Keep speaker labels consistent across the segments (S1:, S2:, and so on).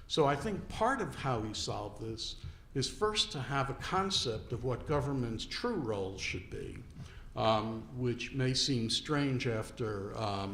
S1: So I think part of how we solve this is first to have a concept of what government's true roles should be, which may seem strange after a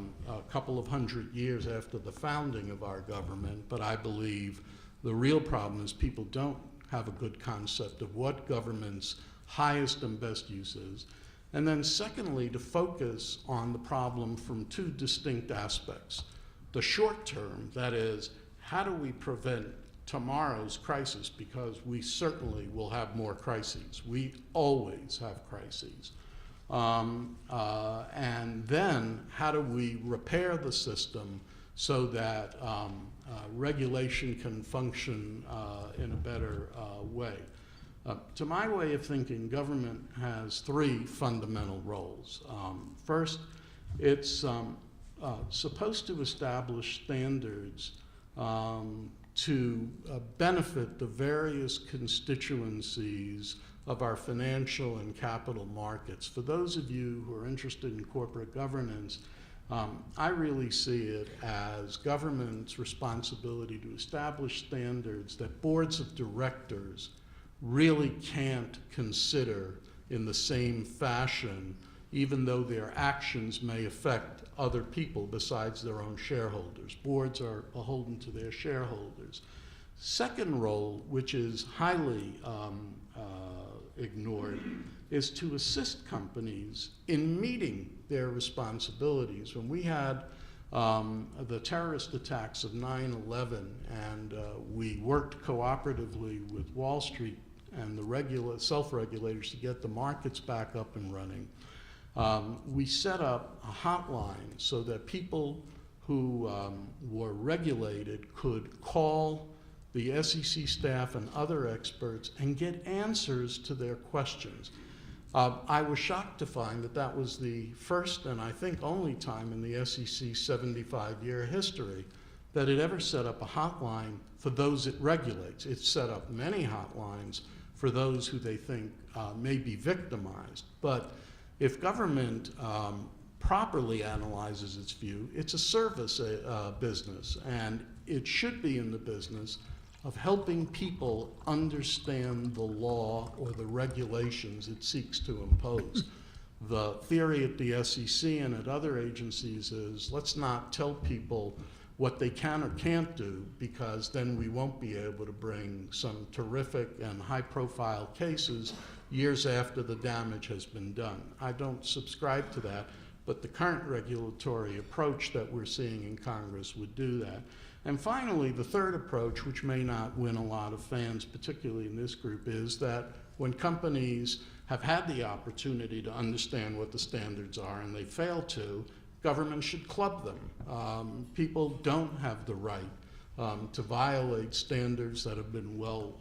S1: couple of hundred years after the founding of our government, but I believe the real problem is people don't have a good concept of what government's highest and best use is. And then secondly, to focus on the problem from two distinct aspects. The short term, that is, how do we prevent tomorrow's crisis, because we certainly will have more crises. We always have crises. And then how do we repair the system so that regulation can function in a better way? To my way of thinking, government has three fundamental roles. First, it's supposed to establish standards to benefit the various constituencies of our financial and capital markets. For those of you who are interested in corporate governance, I really see it as government's responsibility to establish standards that boards of directors really can't consider in the same fashion, even though their actions may affect other people besides their own shareholders. Boards are beholden to their shareholders. Second role, which is highly ignored, is to assist companies in meeting their responsibilities. When we had the terrorist attacks of 9/11, and we worked cooperatively with Wall Street and the self-regulators to get the markets back up and running, we set up a hotline so that people who were regulated could call the SEC staff and other experts and get answers to their questions. I was shocked to find that that was the first and I think only time in the SEC's 75-year history that it ever set up a hotline for those it regulates. It's set up many hotlines for those who they think may be victimized. But if government properly analyzes its view, it's a service business, and it should be in the business of helping people understand the law or the regulations it seeks to impose. The theory at the SEC and at other agencies is, let's not tell people what they can or can't do, because then we won't be able to bring some terrific and high-profile cases years after the damage has been done. I don't subscribe to that, but the current regulatory approach that we're seeing in Congress would do that. And finally, the third approach, which may not win a lot of fans, particularly in this group, is that when companies have had the opportunity to understand what the standards are and they fail to, government should club them. People don't have the right to violate standards that have been well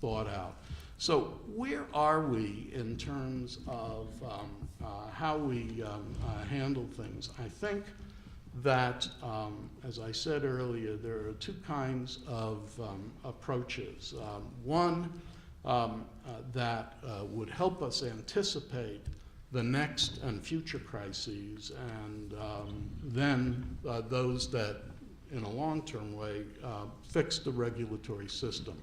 S1: thought out. So where are we in terms of how we handle things? I think that, as I said earlier, there are two kinds of approaches. One that would help us anticipate the next and future crises, and then those that, in a long-term way, fix the regulatory system.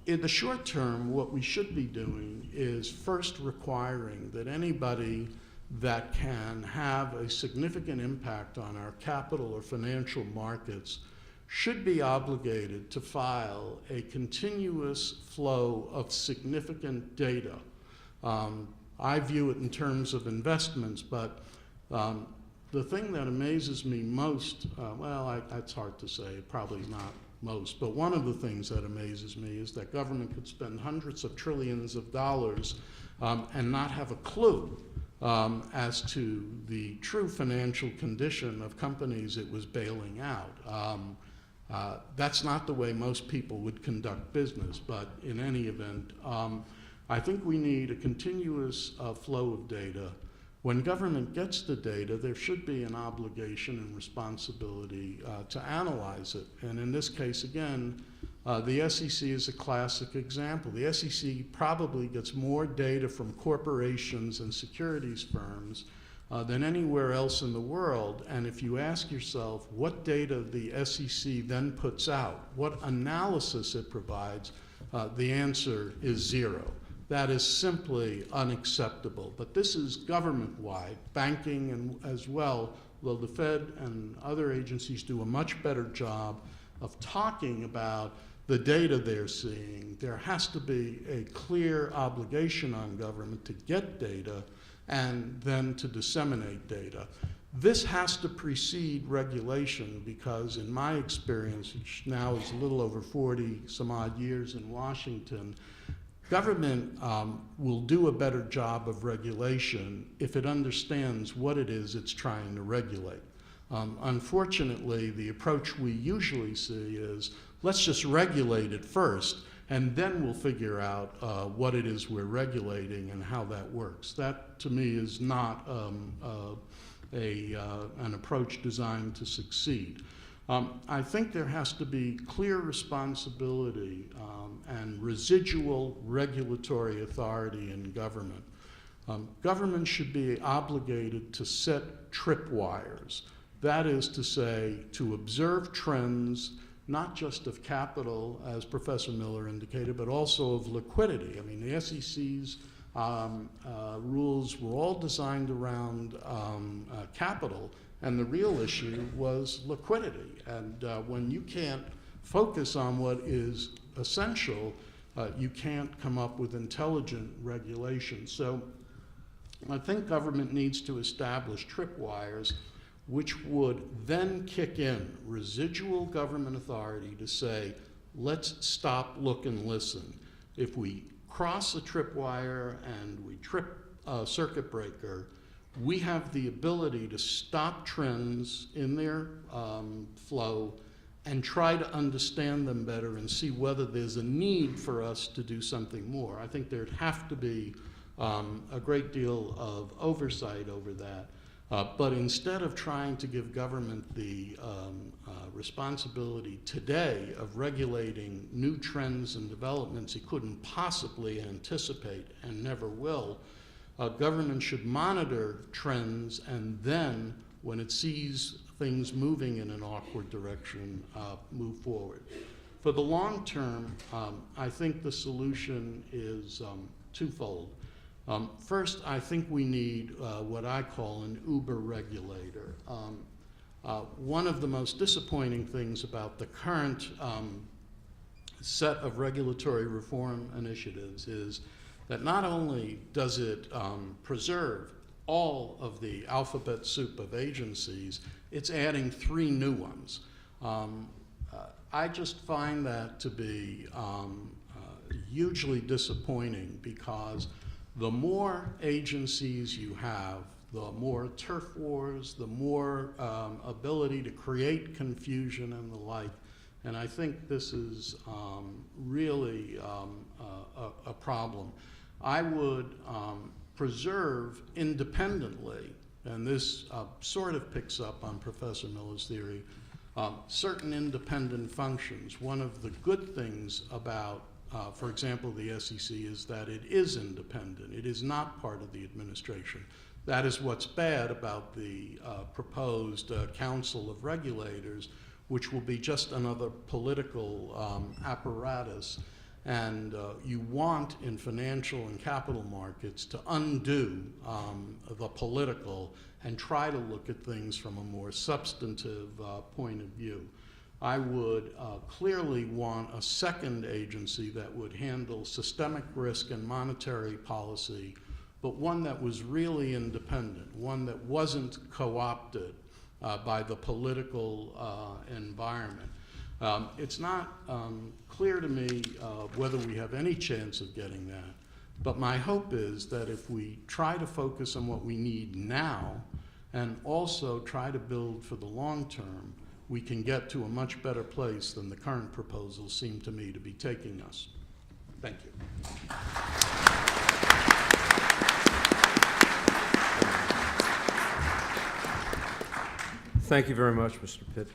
S1: In the short term, what we should be doing is first requiring that anybody that can have a significant impact on our capital or financial markets should be obligated to file a continuous flow of significant data. I view it in terms of investments, but the thing that amazes me most, it's hard to say, probably not most, but one of the things that amazes me is that government could spend hundreds of trillions of dollars and not have a clue as to the true financial condition of companies it was bailing out. That's not the way most people would conduct business, but in any event, I think we need a continuous flow of data. When government gets the data, there should be an obligation and responsibility to analyze it. And in this case, again, the SEC is a classic example. The SEC probably gets more data from corporations and securities firms than anywhere else in the world. And if you ask yourself what data the SEC then puts out, what analysis it provides, the answer is zero. That is simply unacceptable. But this is government-wide, banking and as well, though the Fed and other agencies do a much better job of talking about the data they're seeing. There has to be a clear obligation on government to get data and then to disseminate data. This has to precede regulation because in my experience, which now is a little over 40 some odd years in Washington, government will do a better job of regulation if it understands what it is it's trying to regulate. Unfortunately, the approach we usually see is, let's just regulate it first, and then we'll figure out what it is we're regulating and how that works. That, to me, is not an approach designed to succeed. I think there has to be clear responsibility and residual regulatory authority in government. Government should be obligated to set tripwires. That is to say, to observe trends, not just of capital, as Professor Miller indicated, but also of liquidity. I mean, the SEC's rules were all designed around capital, and the real issue was liquidity. And when you can't focus on what is essential, you can't come up with intelligent regulation. So I think government needs to establish tripwires which would then kick in residual government authority to say, let's stop, look, and listen. If we cross a tripwire and we trip a circuit breaker, we have the ability to stop trends in their flow and try to understand them better and see whether there's a need for us to do something more. I think there'd have to be a great deal of oversight over that. But instead of trying to give government the responsibility today of regulating new trends and developments it couldn't possibly anticipate and never will, government should monitor trends and then, when it sees things moving in an awkward direction, move forward. For the long term, I think the solution is twofold. First, I think we need what I call an uber regulator. One of the most disappointing things about the current set of regulatory reform initiatives is that not only does it preserve all of the alphabet soup of agencies, it's adding 3 new ones. I just find that to be hugely disappointing because the more agencies you have, the more turf wars, the more ability to create confusion and the like. And I think this is really a problem. I would preserve independently, and this sort of picks up on Professor Miller's theory, certain independent functions. One of the good things about for example, the SEC is that it is independent. It is not part of the administration. That is what's bad about the proposed Council of Regulators, which will be just another political apparatus. And you want in financial and capital markets to undo the political and try to look at things from a more substantive point of view. I would clearly want a second agency that would handle systemic risk and monetary policy, but one that was really independent, one that wasn't co-opted by the political environment. It's not clear to me whether we have any chance of getting that, but my hope is that if we try to focus on what we need now and also try to build for the long term, we can get to a much better place than the current proposals seem to me to be taking us. Thank you.
S2: Thank you very much, Mr. Pitt.